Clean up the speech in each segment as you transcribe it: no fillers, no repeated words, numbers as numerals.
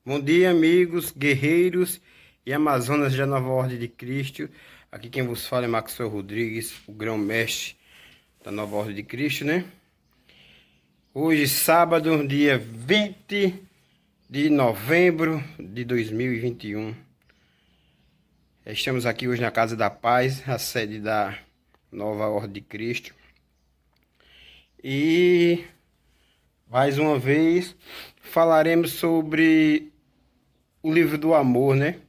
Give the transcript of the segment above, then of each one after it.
Bom dia, amigos, guerreiros e amazonas da Nova Ordem de Cristo. Aqui quem vos fala é Maxwell Rodrigues, o grão-mestre da Nova Ordem de Cristo, né? Hoje, sábado, dia 20 de novembro de 2021. Estamos aqui hoje na Casa da Paz, a sede da Nova Ordem de Cristo. E, mais uma vez, falaremos sobre o livro do amor, né?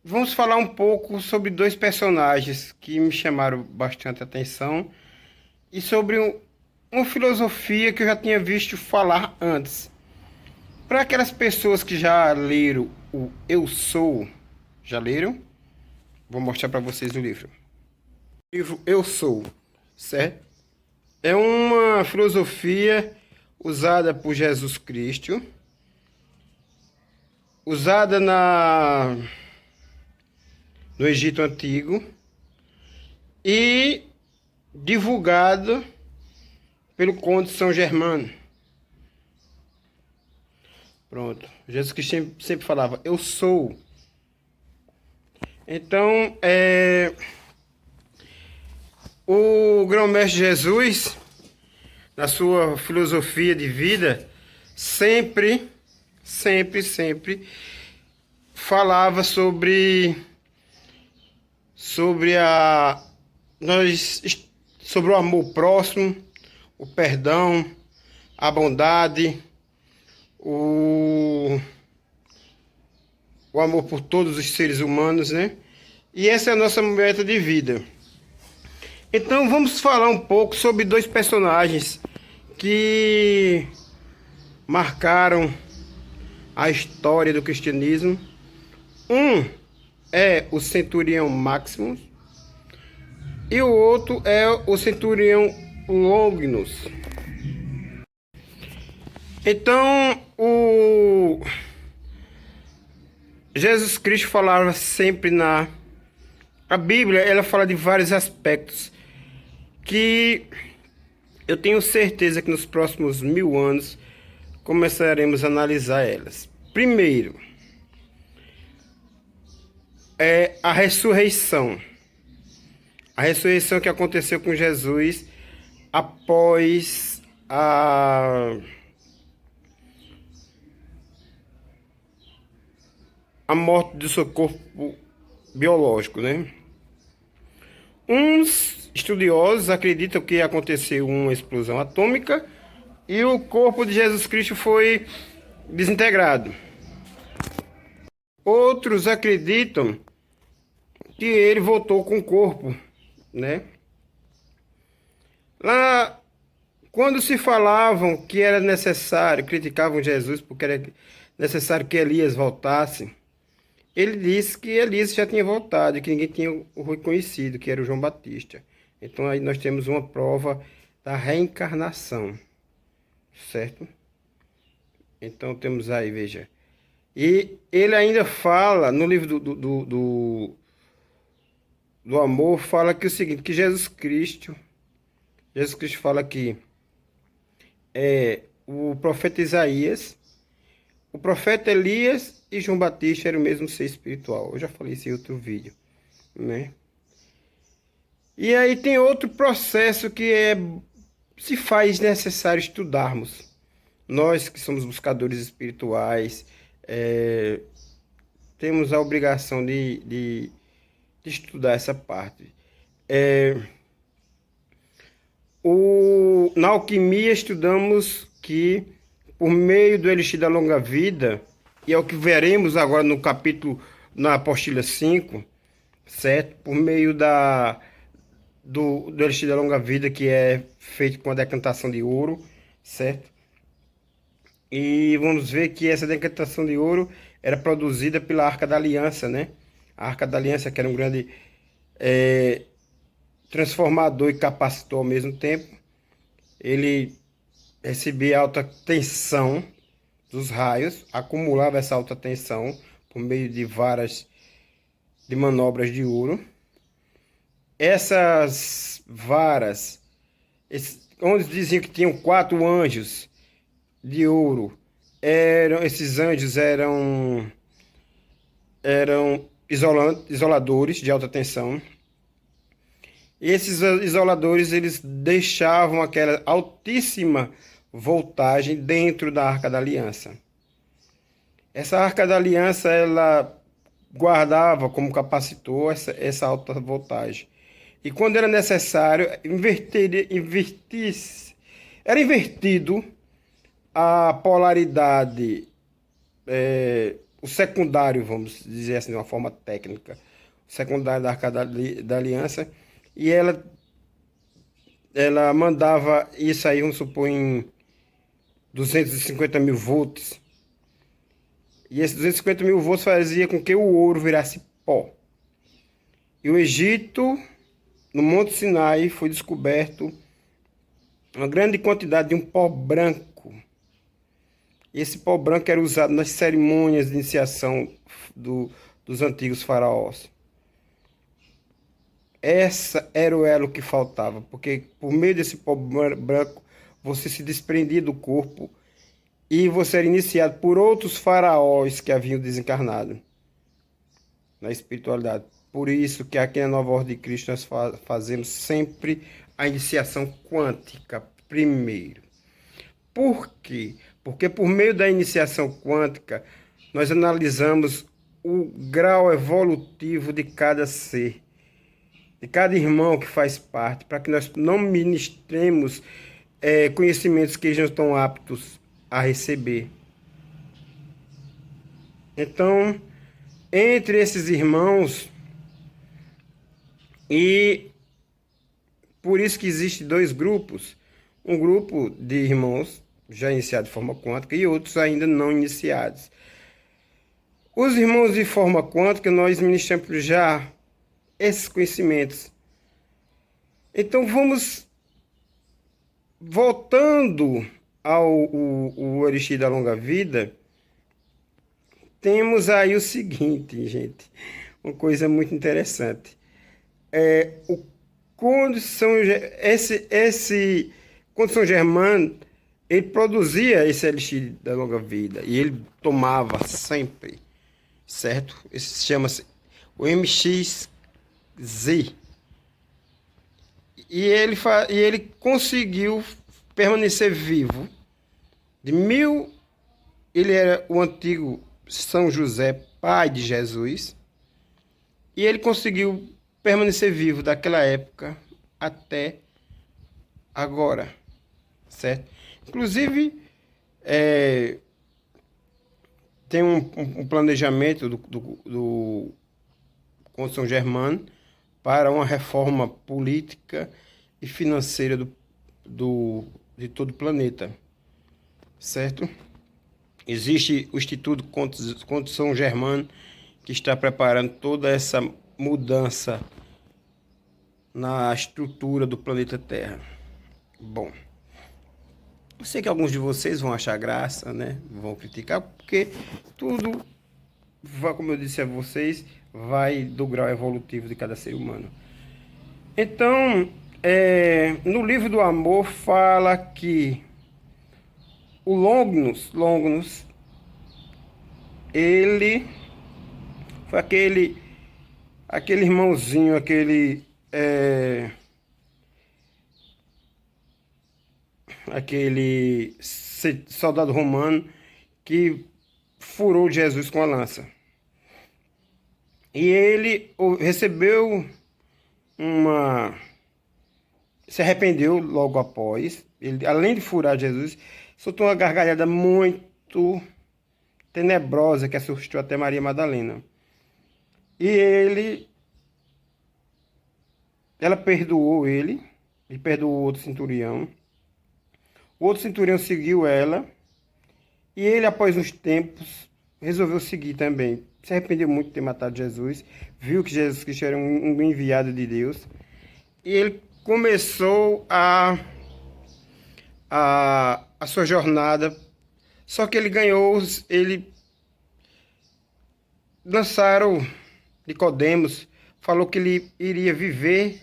Vamos falar um pouco sobre dois personagens que me chamaram bastante atenção e sobre uma filosofia que eu já tinha visto falar antes. Para aquelas pessoas que já leram o Eu Sou, já leram? Vou mostrar para vocês o livro. O livro Eu Sou, certo? É uma filosofia usada por Jesus Cristo, usada no Egito Antigo e divulgada pelo Conde São Germano. Pronto. Jesus Cristo sempre falava, eu sou. Então, o grão-mestre Jesus, na sua filosofia de vida, sempre falava sobre sobre o amor próximo, o perdão, a bondade, o amor por todos os seres humanos, né? E essa é a nossa meta de vida. Então vamos falar um pouco sobre dois personagens que marcaram a história do cristianismo. Um é o centurião Maximus e o outro é o centurião Longinus. Então, o Jesus Cristo falava sempre a Bíblia, ela fala de vários aspectos que eu tenho certeza que nos próximos 1000 anos começaremos a analisar elas. Primeiro, é a ressurreição. A ressurreição que aconteceu com Jesus após a morte do seu corpo biológico, né? Uns estudiosos acreditam que aconteceu uma explosão atômica e o corpo de Jesus Cristo foi desintegrado. Outros acreditam que ele voltou com o corpo, né? Lá, quando se falavam que era necessário, criticavam Jesus porque era necessário que Elias voltasse, ele disse que Elias já tinha voltado e que ninguém tinha o reconhecido, que era o João Batista. Então aí nós temos uma prova da reencarnação, certo? Então temos aí, veja. E ele ainda fala, no livro do amor, fala que o seguinte, que Jesus Cristo fala que o profeta Isaías, o profeta Elias e João Batista eram o mesmo ser espiritual. Eu já falei isso em outro vídeo, né? E aí tem outro processo que se faz necessário estudarmos. Nós que somos buscadores espirituais, temos a obrigação de estudar essa parte. Na alquimia estudamos que por meio do elixir da longa vida, e é o que veremos agora no capítulo, na apostila 5, certo? Por meio do elixir da longa vida, que é feito com a decantação de ouro, certo? E vamos ver que essa decantação de ouro era produzida pela Arca da Aliança, né? A Arca da Aliança, que era um grande transformador e capacitor ao mesmo tempo. Ele recebia alta tensão dos raios, acumulava essa alta tensão por meio de varas de manobras de ouro. Essas varas, onde diziam que tinham 4 anjos, de ouro. Esses anjos eram isoladores de alta tensão. E esses isoladores eles deixavam aquela altíssima voltagem dentro da Arca da Aliança. Essa Arca da Aliança ela guardava como capacitor essa alta voltagem. E quando era necessário, era invertido a polaridade, o secundário, vamos dizer assim, de uma forma técnica, o secundário da Arca da Aliança, e ela mandava isso aí, vamos supor, em 250 mil volts. E esses 250 mil volts fazia com que o ouro virasse pó. E o Egito, no Monte Sinai, foi descoberto uma grande quantidade de um pó branco. E esse pó branco era usado nas cerimônias de iniciação dos antigos faraós. Essa era o elo que faltava, porque por meio desse pó branco você se desprendia do corpo e você era iniciado por outros faraós que haviam desencarnado na espiritualidade. Por isso que aqui na Nova Ordem de Cristo nós fazemos sempre a iniciação quântica primeiro. Por quê? Porque por meio da iniciação quântica nós analisamos o grau evolutivo de cada ser, de cada irmão que faz parte, para que nós não ministremos conhecimentos que eles não estão aptos a receber. Então, entre esses irmãos, e por isso que existem dois grupos, um grupo de irmãos já iniciados de forma quântica e outros ainda não iniciados. Os irmãos de forma quântica, nós ministramos já esses conhecimentos. Então, vamos voltando o Orixí da Longa Vida, temos aí o seguinte, gente, uma coisa muito interessante. Quando São Germano, ele produzia esse Elixir da Longa Vida e ele tomava sempre, certo? Esse chama-se o MXZ. E ele conseguiu permanecer vivo. Ele era o antigo São José, pai de Jesus. E ele conseguiu permanecer vivo daquela época até agora, certo? Inclusive, tem um planejamento do Conde São Germano para uma reforma política e financeira de todo o planeta, certo? Existe o Instituto Conde São Germano que está preparando toda essa mudança na estrutura do planeta Terra. Bom, eu sei que alguns de vocês vão achar graça, né? Vão criticar, porque tudo, como eu disse a vocês, vai do grau evolutivo de cada ser humano. Então, no livro do amor fala que o Longinus, ele foi aquele irmãozinho, aquele soldado romano que furou Jesus com a lança. E ele recebeu se arrependeu logo após. Ele, além de furar Jesus, soltou uma gargalhada muito tenebrosa que assustou até Maria Madalena. E ela perdoou ele e perdoou o outro centurião. O outro centurião seguiu ela e ele, após uns tempos, resolveu seguir também. Se arrependeu muito de ter matado Jesus, viu que Jesus Cristo era um enviado de Deus e ele começou a sua jornada. Só que lançaram Nicodemos, falou que ele iria viver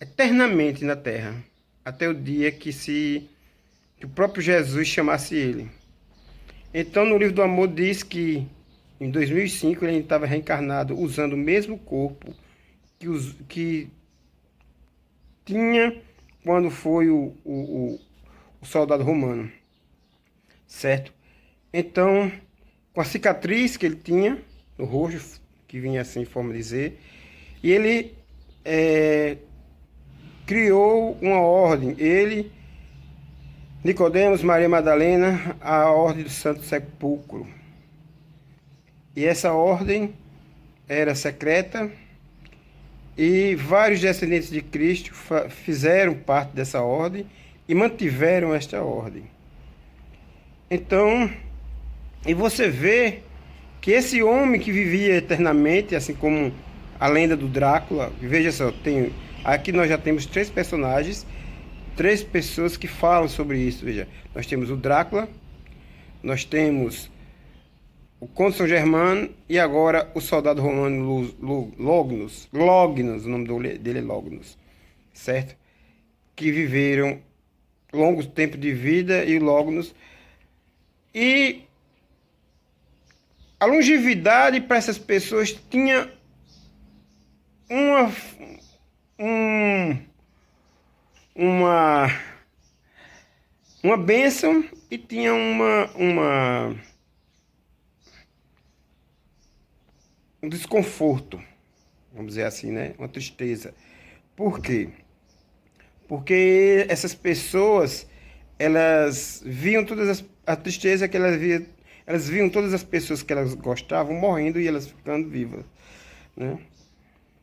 eternamente na terra, até o dia que se que o próprio Jesus chamasse ele. Então, no livro do Amor diz que em 2005 ele estava reencarnado usando o mesmo corpo que tinha quando foi o soldado romano, certo? Então, com a cicatriz que ele tinha no rosto, que vinha assim em forma de Z, e ele criou uma ordem, ele, Nicodemos, Maria Madalena, a ordem do Santo Sepulcro. E essa ordem era secreta, e vários descendentes de Cristo fizeram parte dessa ordem e mantiveram esta ordem. Então, e você vê que esse homem que vivia eternamente, assim como a lenda do Drácula, veja só, aqui nós já temos 3 personagens, 3 pessoas que falam sobre isso. Veja, nós temos o Drácula, nós temos o Conde São Germano e agora o soldado romano Lognos, o nome dele é Lognos, certo? Que viveram longos tempos de vida, e Lognos. E a longevidade para essas pessoas tinha uma bênção e tinha um desconforto, vamos dizer assim, né? Uma tristeza. Por quê? Porque essas pessoas, elas viam a tristeza que elas viam todas as pessoas que elas gostavam morrendo e elas ficando vivas, né?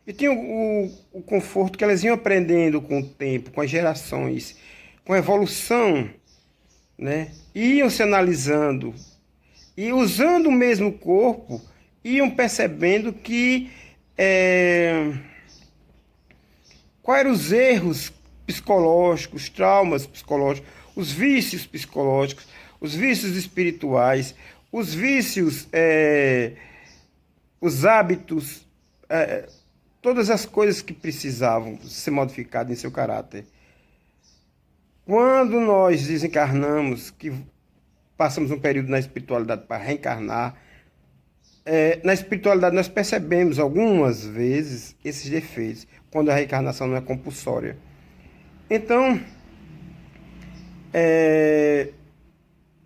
E tinha o conforto que elas iam aprendendo com o tempo, com as gerações, com a evolução, né? Iam se analisando e usando o mesmo corpo, iam percebendo que quais eram os erros psicológicos, traumas psicológicos, os vícios psicológicos, os vícios espirituais, os vícios, os hábitos, todas as coisas que precisavam ser modificadas em seu caráter. Quando nós desencarnamos, que passamos um período na espiritualidade para reencarnar, na espiritualidade nós percebemos algumas vezes esses defeitos, quando a reencarnação não é compulsória. Então,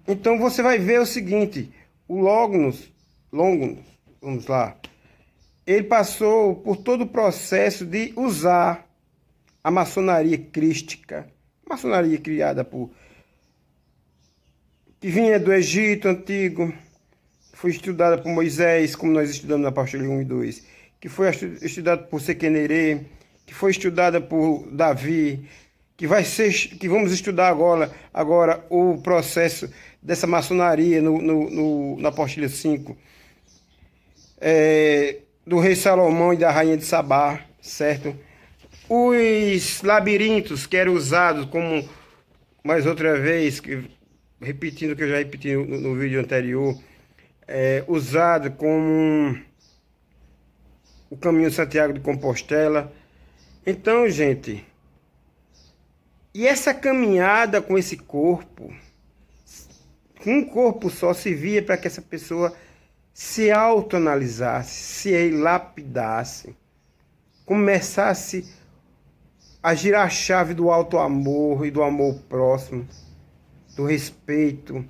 então você vai ver o seguinte, o Lognos, vamos lá, ele passou por todo o processo de usar a maçonaria crística, maçonaria criada que vinha do Egito Antigo, foi estudada por Moisés, como nós estudamos na Apostolha 1 e 2, que foi estudada por Sequenerê, que foi estudada por Davi, que vamos estudar agora o processo dessa maçonaria na Apostolha 5, do rei Salomão e da rainha de Sabá, certo? Os labirintos que eram usados como, mais outra vez, repetindo o que eu já repeti no vídeo anterior, usado como o caminho Santiago de Compostela. Então, gente, e essa caminhada com esse corpo, com um corpo só, servia para que essa pessoa se autoanalisasse, se lapidasse, começasse a girar a chave do auto-amor e do amor próximo, do respeito,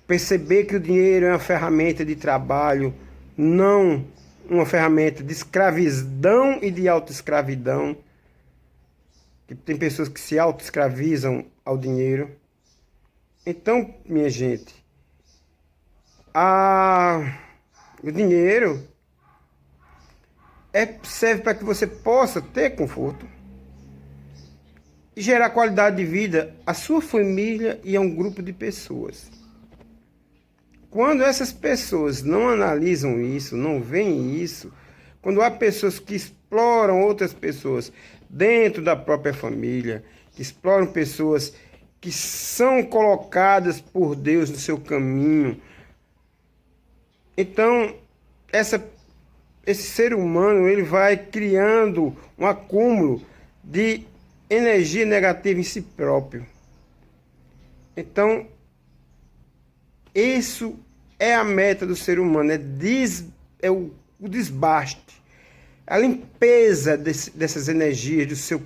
perceber que o dinheiro é uma ferramenta de trabalho, não uma ferramenta de escravidão e de autoescravidão, que tem pessoas que se autoescravizam ao dinheiro. Então, minha gente, o dinheiro serve para que você possa ter conforto e gerar qualidade de vida à sua família e a um grupo de pessoas. Quando essas pessoas não analisam isso, não veem isso, quando há pessoas que exploram outras pessoas dentro da própria família, que exploram pessoas que são colocadas por Deus no seu caminho, então esse ser humano ele vai criando um acúmulo de energia negativa em si próprio. Então, isso é a meta do ser humano, o desbaste, a limpeza dessas energias, do seu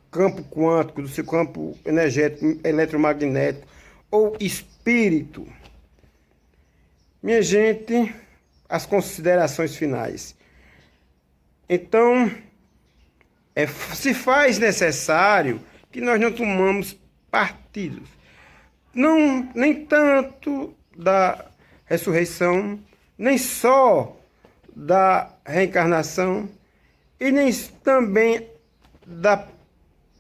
campo quântico, do seu campo energético, eletromagnético ou espírito. Minha gente, as considerações finais. Então, se faz necessário que nós não tomamos partidos. Não, nem tanto da ressurreição, nem só da reencarnação, e nem também da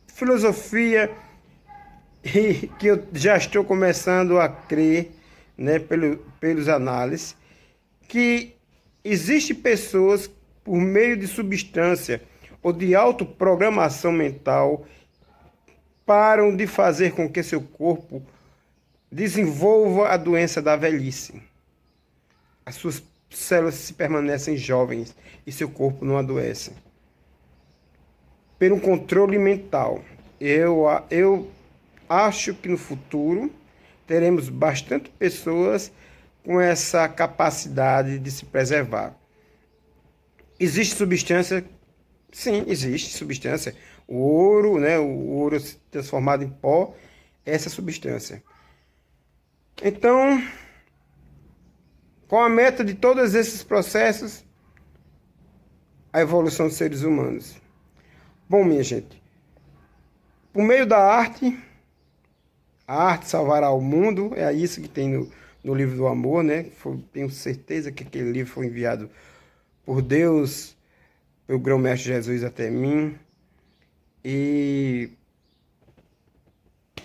filosofia que eu já estou começando a crer, né, pelos análises, que existem pessoas, por meio de substância ou de autoprogramação mental, param de fazer com que seu corpo desenvolva a doença da velhice. As suas células se permanecem jovens e seu corpo não adoece. Pelo controle mental. Eu acho que no futuro teremos bastante pessoas com essa capacidade de se preservar. Existe substância? Sim, existe substância. O ouro, né? O ouro transformado em pó, essa substância. Então, qual a meta de todos esses processos? A evolução dos seres humanos. Bom, minha gente, por meio da arte, a arte salvará o mundo, é isso que tem no livro do amor, né? Tenho certeza que aquele livro foi enviado por Deus, pelo grão-mestre Jesus até mim, e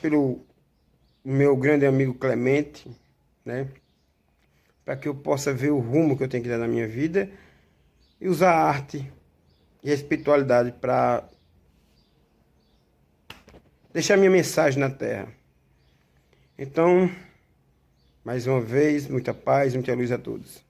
pelo meu grande amigo Clemente, né? Para que eu possa ver o rumo que eu tenho que dar na minha vida e usar a arte e a espiritualidade para deixar minha mensagem na Terra. Então, mais uma vez, muita paz, muita luz a todos.